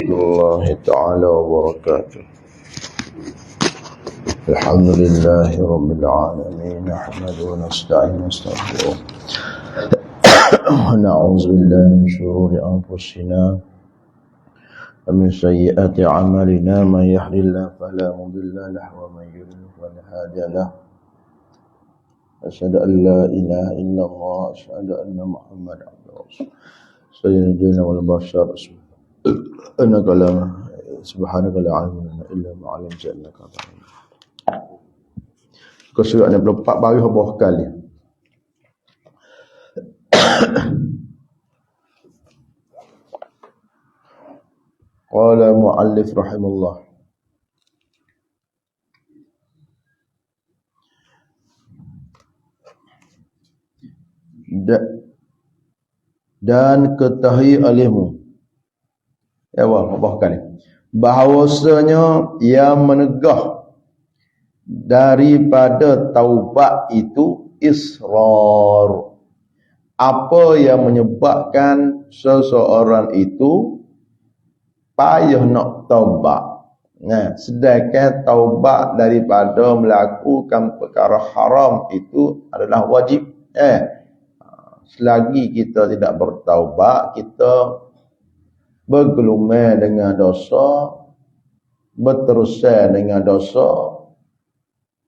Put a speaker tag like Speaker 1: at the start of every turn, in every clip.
Speaker 1: الله تعالى وبركاته. الحمد لله رب العالمين، نحمده ونستعينه ونستغفره ونعوذ بالله من شرور أنفسنا ومن سيئات أعمالنا، من يهد الله فلا مضل له ومن يضلل فلا هادي له. أشهد أن لا إله إلا الله، أشهد أن محمدا عبده ورسوله سيد الجن والبشر. إنك لا سبحانك لا علم لنا إلا ما علمتنا إنك أنت العليم الحكيم. Surat 64 baris berapa kali. Qala muallif rahimahullah, dan ketahui olehmu, bahawasanya yang menegah daripada taubat itu israr. Apa yang menyebabkan seseorang itu payah nak taubat. Nah, sedangkan taubat daripada melakukan perkara haram itu adalah wajib. Selagi kita tidak bertaubat, kita bergelumai dengan dosa, berterusan dengan dosa.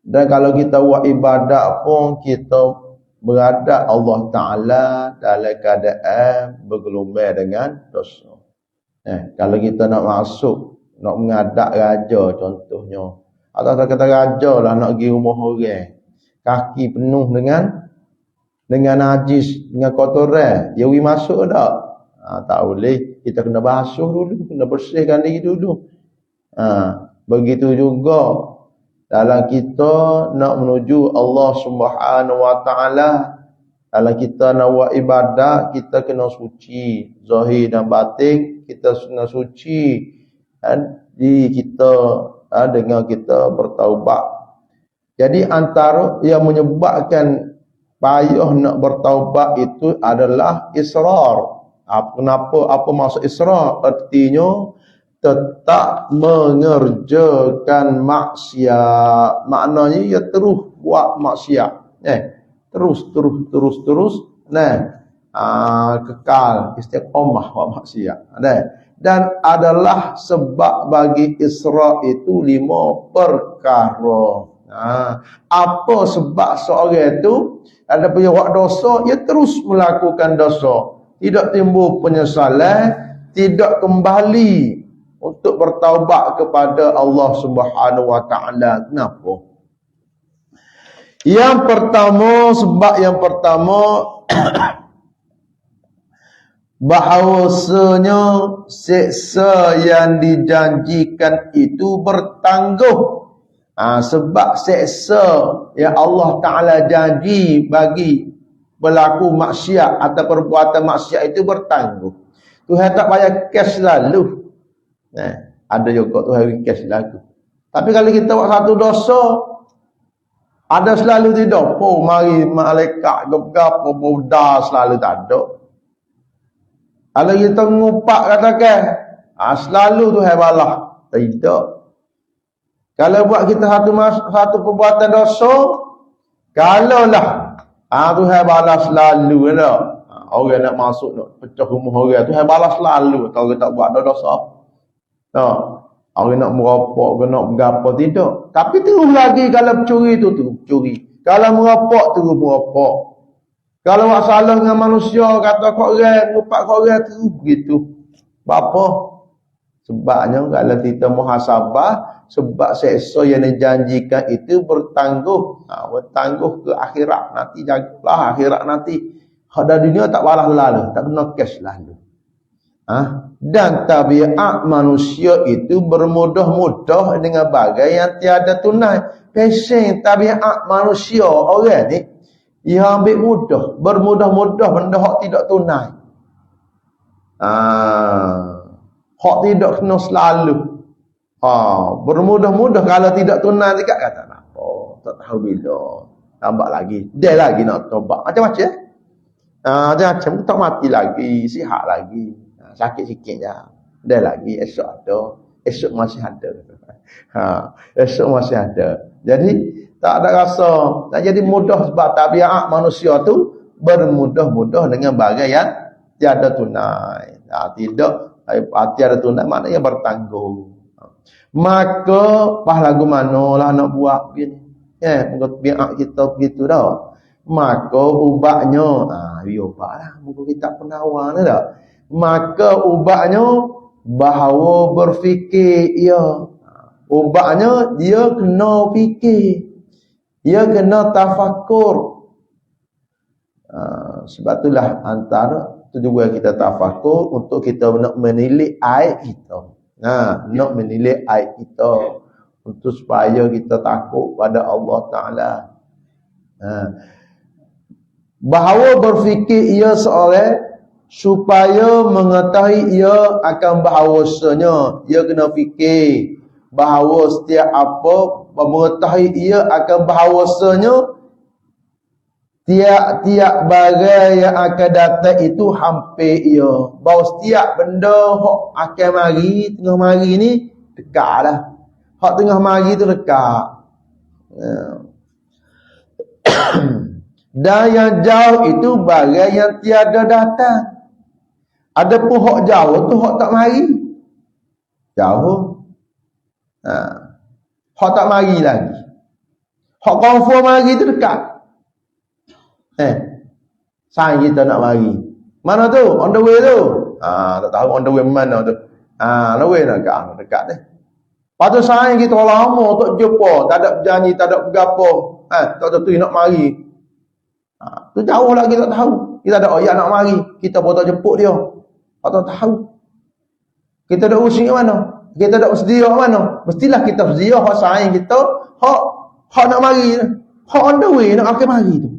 Speaker 1: Dan kalau kita buat ibadat pun, kita berhadap Allah Ta'ala dalam keadaan bergelumai dengan dosa. Kalau kita nak masuk, nak menghadap raja contohnya, atau kata raja lah nak pergi rumah orang, kaki penuh dengan najis, dengan kotoran, dia pergi masuk tak? Tak boleh. Kita kena basuh dulu, kena bersihkan diri dulu. Begitu juga dalam kita nak menuju Allah Subhanahu Wa Taala, dalam kita nak buat ibadat, kita kena suci zahir dan batin. Kita kena suci diri kita dengan kita bertaubat. Jadi antara yang menyebabkan payah nak bertaubat itu adalah israr. Kenapa? Apa maksud israr? Artinya tetap mengerjakan maksiat. Maknanya ia terus buat maksiat. Terus. Kekal istiqamah buat maksiat. Dan adalah sebab bagi israr itu 5 perkara. Apa sebab seorang itu ada punya buat dosa, ia terus melakukan dosa, tidak timbul penyesalan, tidak kembali untuk bertaubat kepada Allah Subhanahu Wa Taala. Kenapa? Sebab yang pertama bahawasanya siksa yang dijanjikan itu bertangguh. Sebab siksa yang Allah Ta'ala janji bagi berlaku maksiat atau perbuatan maksiat itu bertangguh. Tuhan tak payah cash lalu. Ada juga Tuhan cash lalu. Tapi kalau kita buat satu dosa, ada selalu tidak. Mari malaikat gap-gap mudah selalu tak ada. Kalau kita ngupak katakan, selalu Tuhan balas. Tidak. Kalau buat kita satu perbuatan dosa, kalaulah Tuhan balas selalu dah. Orang nak masuk nak pecah rumah orang, Tuhan balas selalu kalau tak buat dosa. Orang nak merapok ke nak berapa tidak. Tapi terus lagi kalau curi tu curi. Kalau merapok terus merapok. Kalau buat salah dengan manusia, kata kau orang, ngupak kau orang terus begitu. Apa? Sebabnya kalau kita muhasabah, sebab seksa yang dijanjikan itu bertangguh. Bertangguh ke akhirat nanti. Jagalah akhirat nanti. Pada dunia tak balas lalu, tak kena cash lalu. Dan tabiat manusia itu bermudah-mudah dengan bagai yang tiada tunai. Pesen tabiat manusia orang ni, ia ambil mudah, bermudah-mudah benda hak tidak tunai. Hak tidak kena selalu. Bermudah-mudah kalau tidak tunai dekat kata apa? Tak tahu bila. Tambah lagi. Dia lagi nak tobat. Macam-macam. Macam tak mati lagi, sihat lagi. Sakit sikit je. Dah lagi esok ada, esok masih ada. Esok masih ada. Jadi tak ada rasa. Tak jadi mudah sebab tabiat manusia tu bermudah-mudah dengan barang yang tiada tunai. Tidak tiada tunai maknanya bertanggung. Maka pahlagu manalah nak buat begini. Biar kita begitu dah. Maka ubatnya, ubaklah. Muka kita penawar ni dah. Maka ubatnya bahawa berfikir ia. Ubatnya dia kena fikir. Dia kena tafakur. Sebab itulah antara tujuan kita tafakur untuk kita nak menilai aib kita. Nak menilai aib kita untuk supaya kita takut pada Allah Ta'ala. Bahawa berfikir ia seorang supaya mengetahui ia akan bahawasanya ia kena fikir bahawa setiap apa mengetahui ia akan bahawasanya tiap-tiap barang yang akan datang itu hampir ia. Bahawa setiap benda hak akan mari, tengah mari ni dekatlah. Hak tengah mari tu dekat. Dan yang jauh itu barang yang tiada datang. Adapun hak jauh tu hak tak mari. Jauh. Hak tak mari lagi. Hak confirm mari tu dekat. Sign kita nak mari. Mana tu? On the way tu. Tak tahu on the way mana tu. On the way nak dekat ni. Lepas tu sign kita lama tak jumpa, tak ada berjanji, tak ada bergapo. Tak tentu nak mari. Tu jauh lagi tak tahu. Kita ada ayat nak mari, kita pun tak jemput dia. Tak tahu. Kita dah usik ke mana? Kita dah sedia ke mana? Mestilah kita sedia hak sign kita, hak nak mari. Hak on the way nak akan mari tu.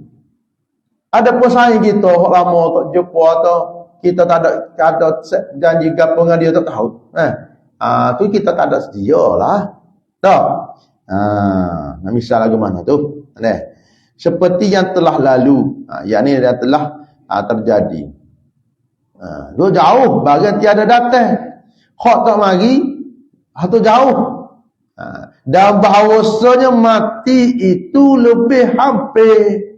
Speaker 1: Ada pesaing kita hak lama tak jumpa atau kita tak ada janji gapo dengan dia tak tahu. Tu kita tak ada sedialah. Tak. Misal lagu mana tu? Seperti yang telah lalu, yakni yang telah terjadi. Lu jauh bagian tiada datang. Hak tak mari, atau jauh. Dan bahawasanya mati itu lebih hampir.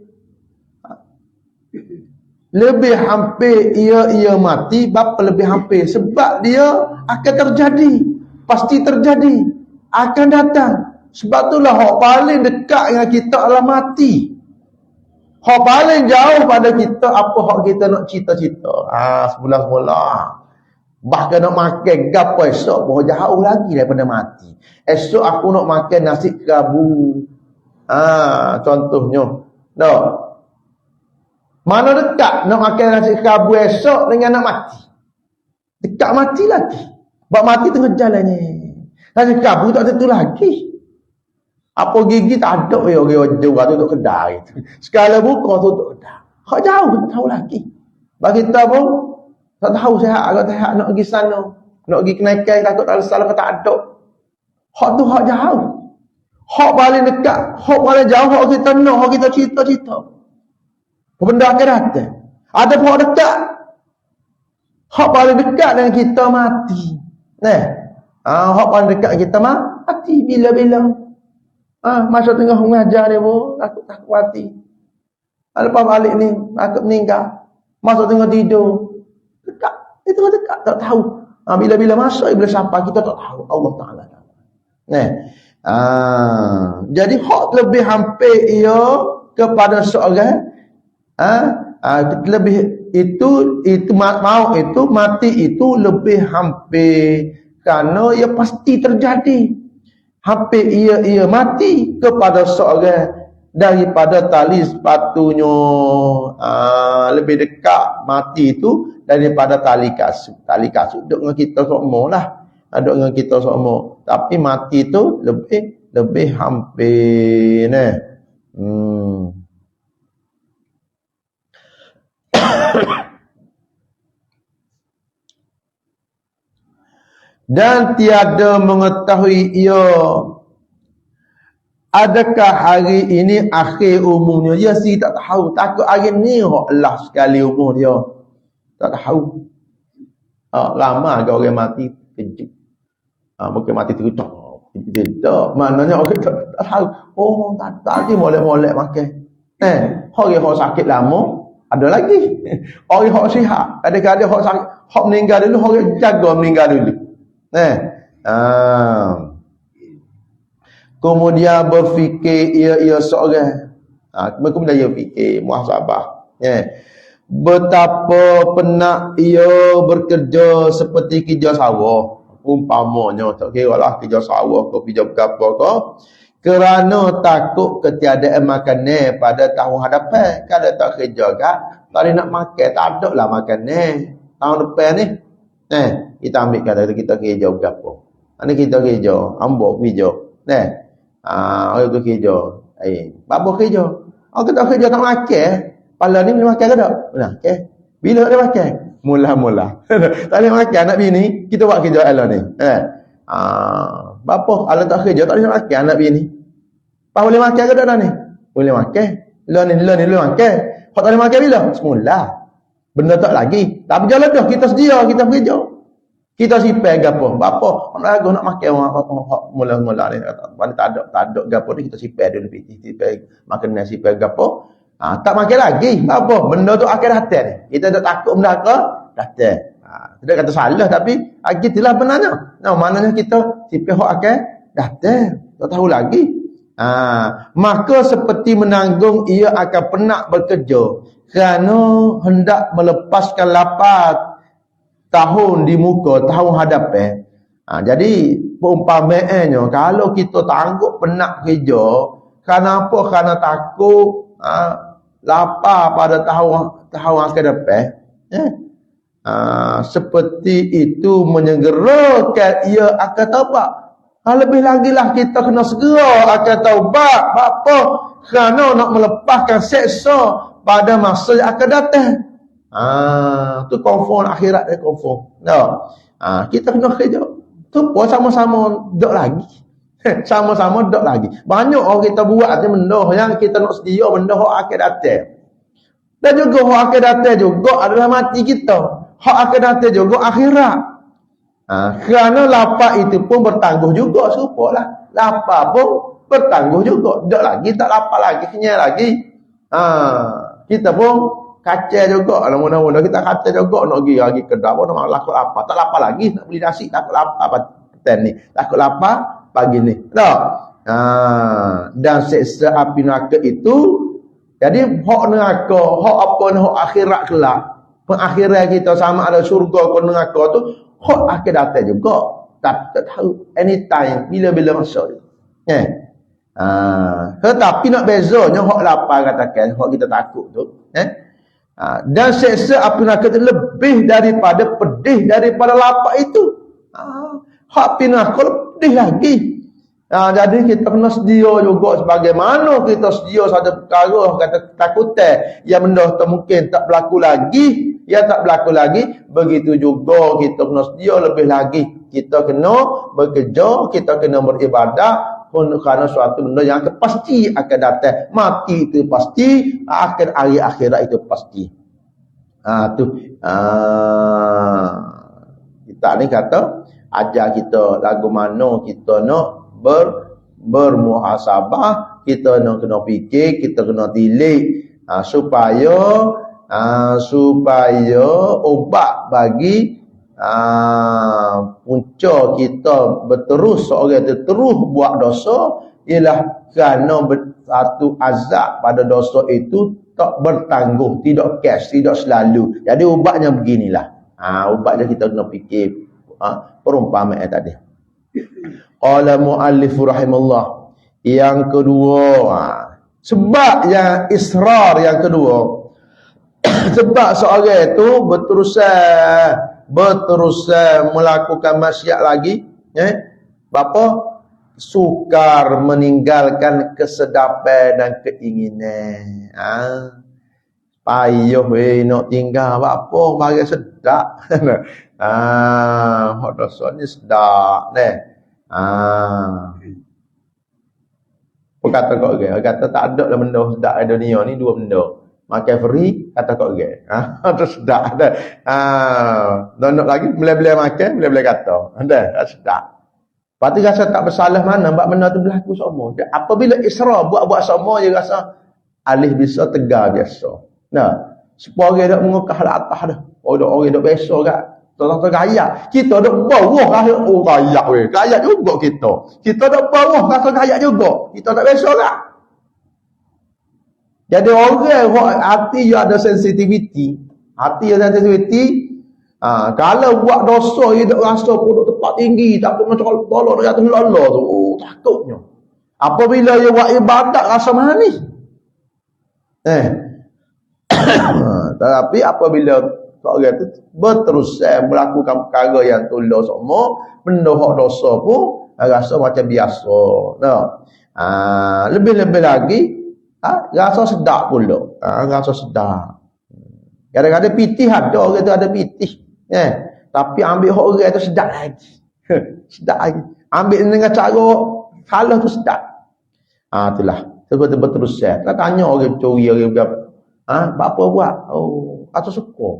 Speaker 1: Lebih hampir ia mati, bapa lebih hampir sebab dia akan terjadi, pasti terjadi, akan datang. Sebab itulah hak paling dekat dengan kita adalah mati. Hak paling jauh pada kita apa hak kita nak cita-cita. Semula-semula bahkan nak makan gapo esok bahawa jauh lagi daripada mati. Esok aku nak makan nasi kerabu. Contohnya. Tak. Mana dekat nak makan nasi kerabu esok dengan nak mati. Dekat mati lagi. Sebab mati tengah jalan ni. Nasi kerabu tak tentu lagi. Apa gigi tak ada ya orang jual tu duduk kedai. Sekala buka tu duduk kedai. Hak jauh tak tahu lagi. Bagi kita pun tak tahu sihat agak sihat nak pergi sana. Nak pergi kenaikan takut tak salah tak ada. Hak tu hak jauh. Hak paling dekat, hak paling jauh hak kita nak, hak kita cita-cita. Benda akan datang. Ada hak dekat. Hak paling dekat dengan kita mati. Hak paling dekat kita mati bila-bila. Masa tengah mengajar ni pun takut mati. Lepas balik ni takut meninggal. Masa tengah tidur dekat. Itu dekat tak tahu. Bila-bila masa bila sampai kita tak tahu. Allah Taala. Jadi hak lebih hampir ia kepada seorang lebih itu mau itu mati itu lebih hampir kerana ia pasti terjadi. Hampir ia mati kepada seorang daripada tali sepatunya. Lebih dekat mati itu daripada tali kasut. Tali kasut duduk dengan kita semua lah. Duduk dengan kita semua. Tapi mati itu lebih hampir. Dan tiada mengetahui ia adakah hari ini akhir umurnya. Dia sih tak tahu. Takut hari ni Allah sekali umur dia. Tak tahu. Lama agak orang mati. kejut. Mungkin mati terus. Tidak, maknanya orang tak tahu. Oh, tak tadi molek-molek makan. Orang yang sakit lama ada lagi. Orang yang sihat, kadang-kadang orang sakit, orang meninggal dulu, orang jaga meninggal dulu. Kemudian berfikir ia seorang. Kemudian ia fikir muhasabah. Betapa penat ia bekerja seperti kerja sawah. Umpamanya tak kira lah kerja sawah ke kerja berapa ke, kerana takut ketiadaan makanan pada tahun hadapan. Kalau tak kerja kan, tak nak makan, tak ada lah makanan tahun depan ni. Kita ambil kata kita kerja berapa. Ini kita kerja, ambok kerja. Orang tu kerja. Berapa kerja? Orang tak kerja tak makan. Pala ni boleh makan ke tak? Makan. Bila dia makan? Mula-mula. Tak boleh makan anak bini, kita buat kerja Allah ni. Bapa Allah tak kerja, tak boleh makan anak bini. Apa boleh makan ke tak ni? Boleh makan. Lah ni boleh makan. Kau tak boleh makan bila? Semula. Benda tak lagi. Tak berjalan dah, kita sedia, kita bekerja. Kita simpan gapo? Bapa, nak makan mula-mula ni. Tak ada gapo ni kita simpan dulu simpan makanan simpan gapo. Tak makan lagi. Apa? Benda tu akan datang. Kita tak takut benda ke? Datang. Tidak kata salah tapi gitulah benarnya. Maknanya kita si pihak akan datang. Tak tahu lagi. Maka seperti menanggung ia akan penat bekerja kerana hendak melepaskan lapar tahun di muka, tahun hadapan. Jadi perumpamaannya kalau kita tangguh penat kerja, kenapa? Kerana takut lapar pada tahun akan datang. Seperti itu menyegerakan ia akan taubat. Lebih lagi lah kita kena segera akan taubat. Apa? Kerana nak melepaskan seksa pada masa yang akan datang. Tu confirm akhirat dia confirm. Kita kena kerja. Tu pun sama-sama dok lagi. Sama-sama dok lagi. Banyak orang kita buat je benda yang kita nak sedia benda hak akan datang. Dan juga hak akan datang juga adalah mati kita. Hak akan datang juga akhirat. Kerana lapar itu pun bertangguh juga serupalah. Lapar pun bertangguh juga. Dok lagi tak lapar lagi, kenyang lagi. Kita pun kacau juga. Mudah-mudahan kita kacau juga nak pergi lagi kedai pun nak laku lapar. Tak lapar lagi nak beli nasi, takut lapar petang ni. Takut lapar pagi ni. Tak? Dan seksa api neraka itu, jadi hak neraka, hak apa ni, hak akhirat kelak. Pengakhiran kita sama ada syurga ke neraka tu, hak akan datang juga. Tak tahu anytime, bila-bila masa dia. Tetapi nak bezanya hak lapar katakan, hak kita takut tu. Dan seksa api neraka itu lebih daripada pedih daripada lapar itu. Hak api neraka pedih lagi. Jadi kita kena sedia juga sebagaimana kita sedia satu perkara kata ketakutan yang benda tu mungkin tak berlaku lagi, ya tak berlaku lagi, begitu juga kita kena sedia lebih lagi. Kita kena bekerja, kita kena beribadah kerana suatu benda yang pasti akan datang. Mati itu pasti, akhir hari akhirat itu pasti. Kita ni kata ajar kita lagu mana kita nak bermuhasabah, kita nak kena fikir, kita kena tilik supaya obat bagi punca kita berterus seorang itu terus buat dosa ialah kerana satu azab pada dosa itu tak bertangguh, tidak cash, tidak selalu. Jadi ubatnya beginilah. Ubatnya kita kena fikir perumpamaan tadi. Qala muallif rahimallah. Yang kedua, sebab yang israr yang kedua. Sebab seorang itu berterusan melakukan maksiat lagi, bapa sukar meninggalkan kesedapan dan keinginan. Payuh nak tinggal apa bagi sedap. Hak dosa ni sedap ni. Apa kata kau ke? Kata tak ada lah benda sedap di dunia ni, dua benda. makan free kata kok ge. Terus sedap ada. Nak lagi boleh-boleh makan, boleh-boleh kata. Ada, sedap. Pati rasa tak bersalah mana, bab benda tu berlaku semua. Apabila Isra buat-buat semua je rasa alih bisa tegar biasa. Nah, sepuluh orang dak mengukah lah atas dah. Orang dak biasa kat. Tolong gaya. Kita dak bawah rasa gaya weh. Gaya juga kita. Kita dak bawah rasa gaya juga. Kita dak biasa kat. Jadi orang hati dia ada sensitivity. Hati ada sensitivity. Kalau buat dosa dia tak rasa pun tempat tinggi, takut macam kalau tolong nak jatuh lala tu. Takutnya. Apabila dia buat ibadat rasa manis. Tetapi apabila orang itu berterusan melakukan perkara yang tolong semua, benda hak dosa pun rasa macam biasa. Lebih-lebih lagi rasa sedap pula. Rasa sedap. Kadang-kadang pitih ada orang tu ada pitih. Tapi ambil hak orang tu sedap lagi. Sedap lagi. Ambil dengan cara salah tu sedap. Itulah. Seperti berterusan. Tak tanya orang curi orang berapa. Apa buat? Atau suka.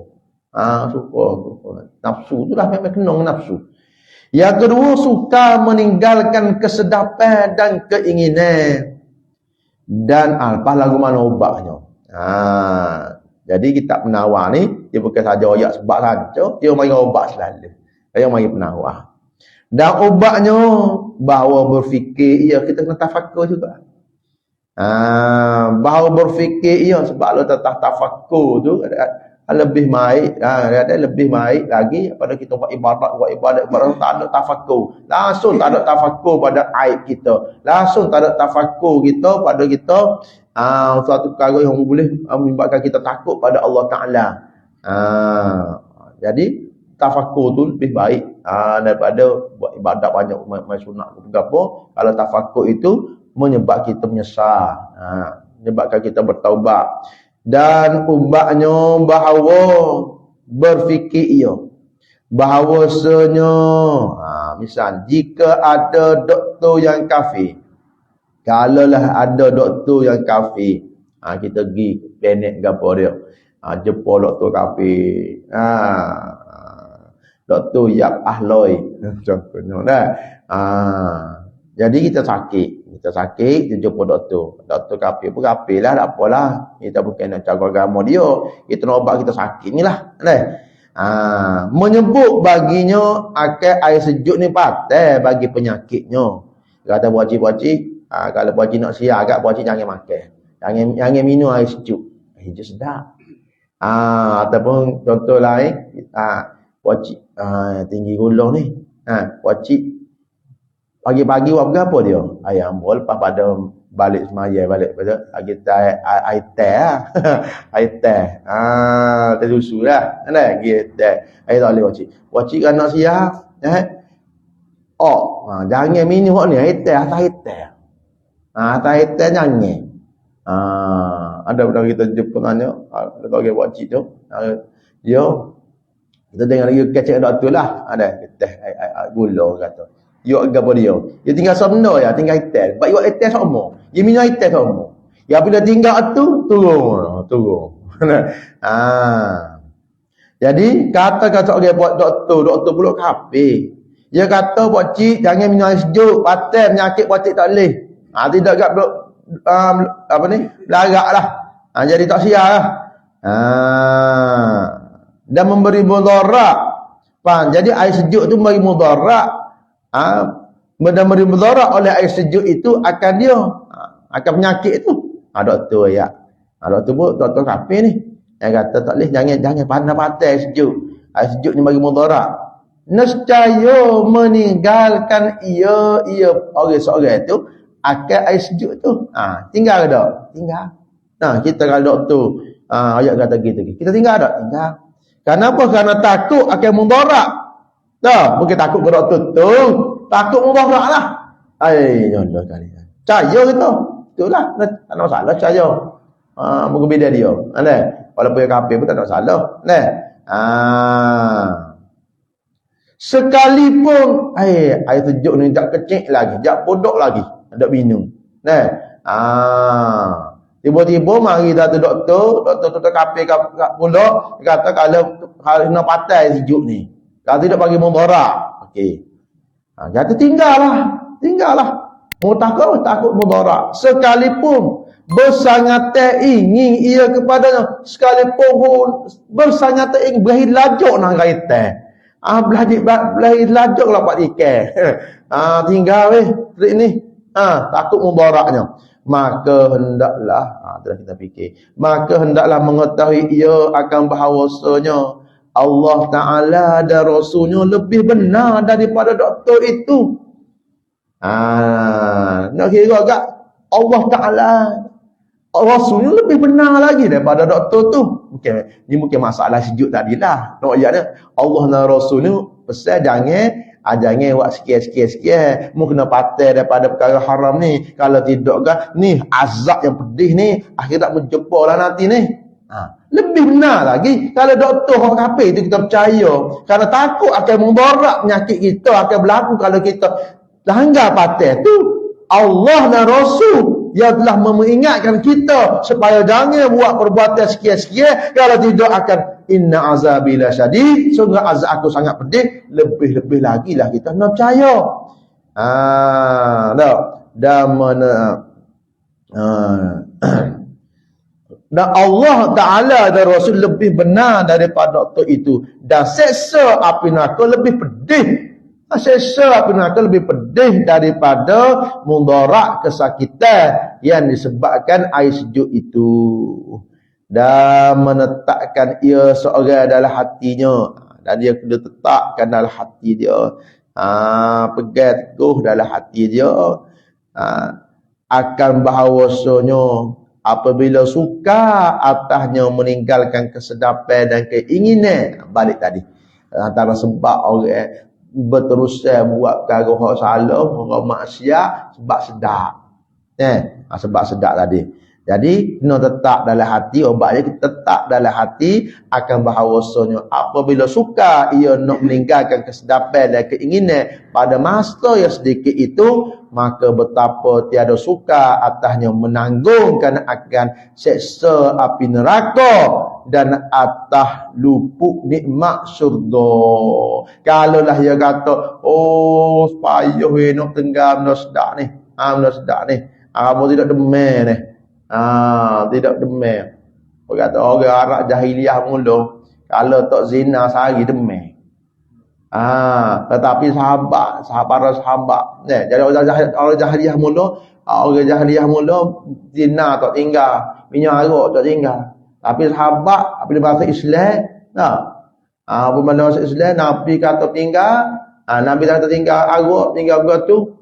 Speaker 1: Suka. Nafsu tu lah memang kena nafsu. Yang kedua, suka meninggalkan kesedapan dan keinginan. Dan apa lagu mana obatnya. Jadi kitab penawar ni, dia bukan saja ayat sebab saja, dia mari obat selalu. Dia mari penawar. Dan obatnya, bahawa berfikir, kita kena tafakur juga. Bahawa berfikir, sebab lo tafakur tu, lebih baik, ada lebih baik lagi pada kita buat ibadat tak ada tafakur. Langsung tak ada tafakur pada aib kita. Langsung tak ada tafakur kita pada kita suatu perkara yang boleh menyebabkan kita takut pada Allah Ta'ala. Jadi tafakur tu lebih baik daripada buat ibadat banyak main sunat apa. Kalau tafakur itu menyebabkan kita menyesal, menyebabkan kita bertaubat. Dan ubatnya bahawa berfikir bahawasanya misal jika ada doktor yang kafir, kalaulah ada doktor yang kafir, kita pergi klinik ke apa dia, jumpa doktor kafir, doktor Yap Ahloi contohnya dah. Jadi kita sakit, kita jumpa doktor kafir pun kafir lah, tak apalah, kita bukan nak jaga agama dia, kita nak ubat kita sakit ni lah. Menyebut baginya akan air sejuk ni patah bagi penyakitnya. Kata buacik-buacik, kalau buacik nak siap agak buacik jangan makan, jangan minum air sejuk, sejuk sedap. Ataupun contoh lain, buacik tinggi gula ni, buacik pagi-pagi buat berapa dia? Ayam bol lepas pada balik semaya, balik pada kita air teh lah. Air teh. Teh susu lah. Lagi teh. Air tak boleh wacik. Wacik kan nak siap. Jangan minum ni air teh. Atas air teh. Atas air teh jangan. Ada pernah kita jumpa tanya. Kita bagi wacik tu. Kita dengar lagi kecek doktor lah. Ada teh gula kata. Yo agak dia. Dia tinggal semno ya, tinggal hotel. Baik buat hotel sama. Dia minum hotel sama. Ya bila tinggal tu turun. Jadi kata-kata orang buat doktor pula kafir. Dia kata buat cik jangan minum air sejuk, paten penyakit buat cik tak boleh. Tidak agak laraklah. Jadi tak siap lah. Dan memberi mudarat. Jadi air sejuk tu memberi mudarat. Benda memberi mudarat oleh air sejuk itu akan dia akan penyakit itu. Doktor ya. Doktor pun doktor kafir ni. Yang kata tak boleh jangan pandai-pandai air sejuk. Air sejuk ni bagi mudarat. Nescaya meninggalkan ia orang seorang itu akan air sejuk tu. Tinggal ke tak? Tinggal. Kita kalau doktor ayat kata gitu. Kita tinggal tak? Tinggal. Kenapa? Karena takut akan mudarat. Bukan takut ke doktor tu, takut mudarat lah. Jodoh kali. Percaya kita. Itulah. Tak ada masalah percaya. Mungkin beda dia. Walaupun yang kafir pun tak ada masalah. Sekalipun air sejuk ni tak kecil lagi, tak bodok lagi, tak minum. Tiba-tiba mari satu doktor kafe kat pula, dia kata kalau nak patai sejuk ni. Kalau tidak bagi mudarat. Okey. Jadi tinggallah. Mau takut mudarat. Sekalipun bersangat ingin ia kepadanya, sekalipun bersangat ingin berakhir lajuk nak kaitan. Belajar lajuk lah Pak Ikan. Tinggal trik ni. Takut mudaratnya. Maka hendaklah telah kita fikir, maka hendaklah mengetahui ia akan bahawasanya Allah Ta'ala dan Rasulnya lebih benar daripada doktor itu. Nak kira agak Allah Ta'ala Rasulnya lebih benar lagi daripada doktor tu. Mungkin masalah sejuk tadi lah. Allah dan Rasulnya pesan jangan buat sikit-sikit. Mu kena patai daripada perkara haram ni. Kalau tidak kan, ni azab yang pedih ni, akhirat menjumpa lah nanti ni. Lebih benar lagi kalau doktor orang kafir itu kita percaya, kerana takut akan membarak penyakit kita akan berlaku kalau kita langgar patai tu. Allah dan Rasul yang telah mengingatkan kita supaya jangan buat perbuatan sikit-sikit, kalau tidak akan inna azabi lasyadid, sungguh azab aku sangat pedih. Lebih-lebih lagi lah kita nak percaya. Dan Allah Ta'ala dan Rasul lebih benar daripada doktor itu. Dan seksa api neraka lebih pedih. Seksa api neraka lebih pedih daripada mudarat kesakitan yang disebabkan air sejuk itu. Dan menetapkan ia seorang dalam hatinya. Dan dia kena tetapkan dalam hati dia. Pegang teguh dalam hati dia. Akan bahawasanya apabila suka atasnya meninggalkan kesedapan dan keinginan. Balik tadi. Antara sebab orang berterusan buat perkara hak salah, orang maksiat sebab sedap. Sebab sedap tadi. Jadi kena tetap dalam hati, obatnya kita tetap dalam hati akan bahawasanya apabila suka ia nak meninggalkan kesedapan dan keinginan pada masa yang sedikit itu, maka betapa tiada suka atasnya menanggungkan akan seksa api neraka dan atas luput nikmat syurga. Kalaulah dia kata, oh payah nak tenggam nak sedap ni, nak sedap ni, apa tidak demam ni, tidak demam. Dia kata orang Arab jahiliah mula kalau tak zina sehari demam. Tetapi para sahabat jadi orang jahiliah mula zina tak tinggal, minyak arak tak tinggal. Tapi sahabat apabila masuk Islam, apabila masuk Islam, Nabi kata tinggal, Nabi kata tinggal arak, tinggal begitu,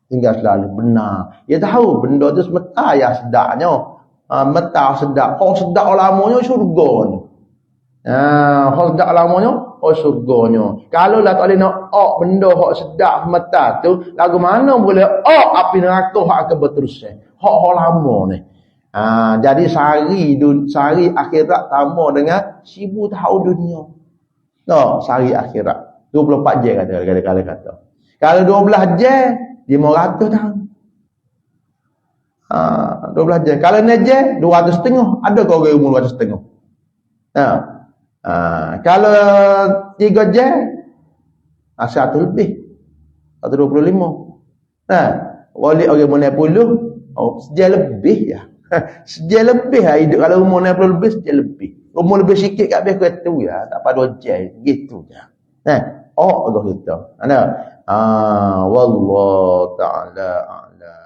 Speaker 1: tinggal selalu benar. Dia tahu benda tu semata ya sedapnya. Meta sedap. Hak sedap lamanya syurga ni. Hak sedap lamanya syurganya. Kalau lah tak boleh nak benda hak sedap meta tu, lagu mana boleh api neraka hak akan berterusan. Hak lama ni. Jadi sehari akhirat sama dengan 1000 tahun dunia. Sehari akhirat 24 jam kata. Kalau 12 jam 500 tahun. 12 jam. Kalau 6 jam 200,5. Ada kau orang umur 200,5? Kalau 3 jam 100 lebih. 125. Wali orang umur 60, sejam lebih ya. Sejam lebih lah hidup. Kalau umur 60 lebih, sejam lebih. Umur lebih sikit kat biar kereta ya. Tak pada 2 jam. Gitu je. Allah kita. Wallahu ta'ala a'lam.